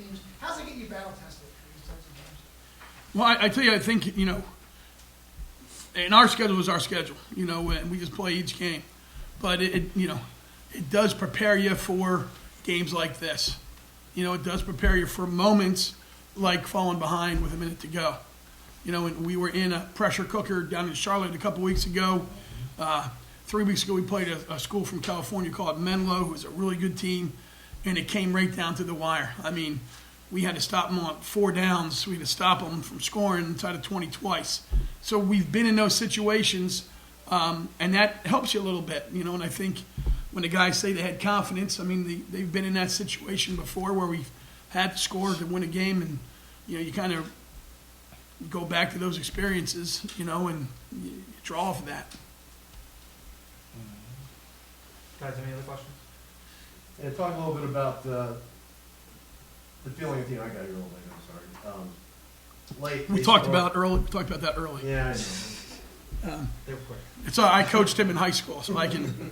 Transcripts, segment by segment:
teams. How's it get you battle tested for these types of games? Well, I tell you, I think, and our schedule is our schedule, and we just play each game. But it does prepare you for games like this. It does prepare you for moments like falling behind with a minute to go. And we were in a pressure cooker down in Charlotte a couple weeks ago. 3 weeks ago, we played a school from California called Menlo, who's a really good team, and it came right down to the wire. I mean, we had to stop them on 4 downs. We had to stop them from scoring inside of 20 twice. So we've been in those situations, and that helps you a little bit, and I think when the guys say they had confidence, I mean, they've been in that situation before where we've had to score to win a game, and, you kind of go back to those experiences, and you draw off of that. Guys, any other questions? Yeah, talk a little bit about the feeling of the team. I got here a little late. I'm sorry. Late. We talked about that early. Yeah, I know. They were quick. It's all, I coached him in high school, so I can.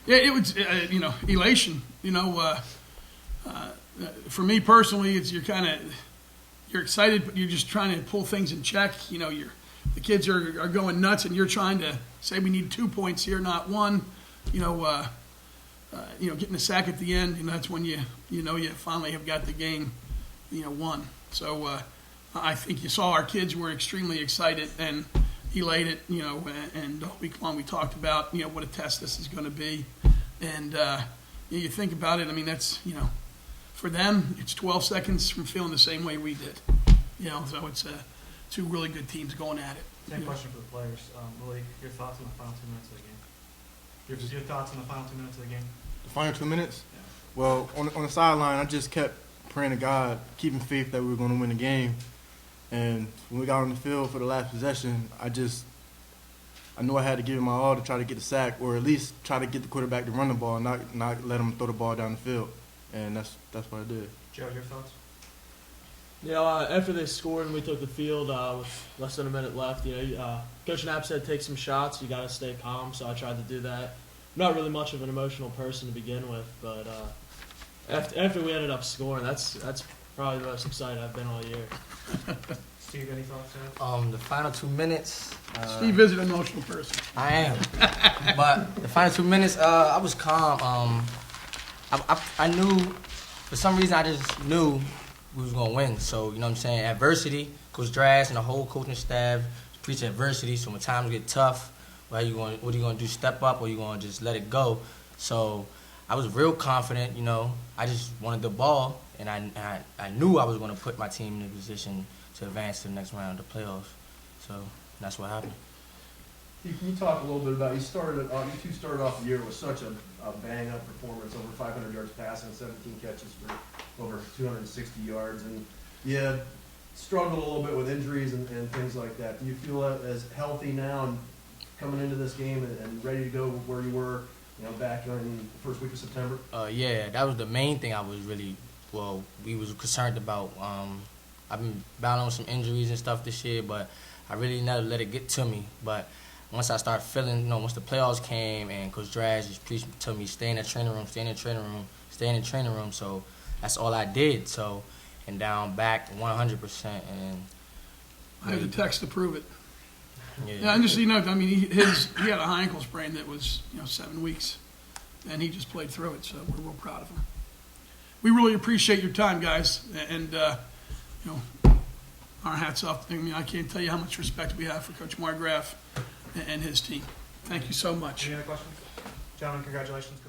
It was elation. For me personally, it's you're excited, but you're just trying to pull things in check. The kids are going nuts, and you're trying to say we need 2 points here, not 1. Getting a sack at the end, that's when you finally have got the game, won. So I think you saw our kids were extremely excited and elated, and all week long we talked about, what a test this is going to be. And you think about it, I mean, that's, for them, it's 12 seconds from feeling the same way we did. So it's 2 really good teams going at it. Same question for the players. Malik, your thoughts on the final 2 minutes of the game? Your thoughts on the final 2 minutes of the game? The final 2 minutes? Yeah. Well, on the sideline, I just kept praying to God, keeping faith that we were going to win the game. And when we got on the field for the last possession, I knew I had to give it my all to try to get the sack, or at least try to get the quarterback to run the ball, not let him throw the ball down the field. And that's what I did. Joe, your thoughts? After they scored and we took the field with less than a minute left, Coach Knapp said take some shots. You got to stay calm, so I tried to do that. I'm not really much of an emotional person to begin with, but after we ended up scoring, that's probably the most excited I've been all year. Steve, any thoughts there? The final 2 minutes. Steve is an emotional person. I am, but the final 2 minutes, I was calm. I knew, for some reason, I just knew we was gonna win. So adversity. Coach Drass and the whole coaching staff preach adversity. So when times get tough, what are you gonna do? Step up, or you gonna just let it go? So I was real confident. I just wanted the ball, and I knew I was gonna put my team in a position to advance to the next round of the playoffs. So that's what happened. Can you talk a little bit about, you two started off the year with such a bang-up performance, over 500 yards passing, 17 catches for over 260 yards, and you struggled a little bit with injuries and things like that. Do you feel as healthy now and coming into this game and ready to go where you were, back in the first week of September? Yeah, that was the main thing I was we was concerned about. I've been battling with some injuries and stuff this year, but I really never let it get to me. But once I started feeling, once the playoffs came and Coach Drass just preached to me, stay in the training room, stay in the training room, stay in the training room. So that's all I did. So, and down back 100%. And I have the text to prove it. Yeah, and just he had a high ankle sprain that was 7 weeks, and he just played through it. So we're real proud of him. We really appreciate your time, guys, and our hats off. I mean, I can't tell you how much respect we have for Coach Margraf and his team. Thank you so much. Any other questions? Gentlemen, congratulations.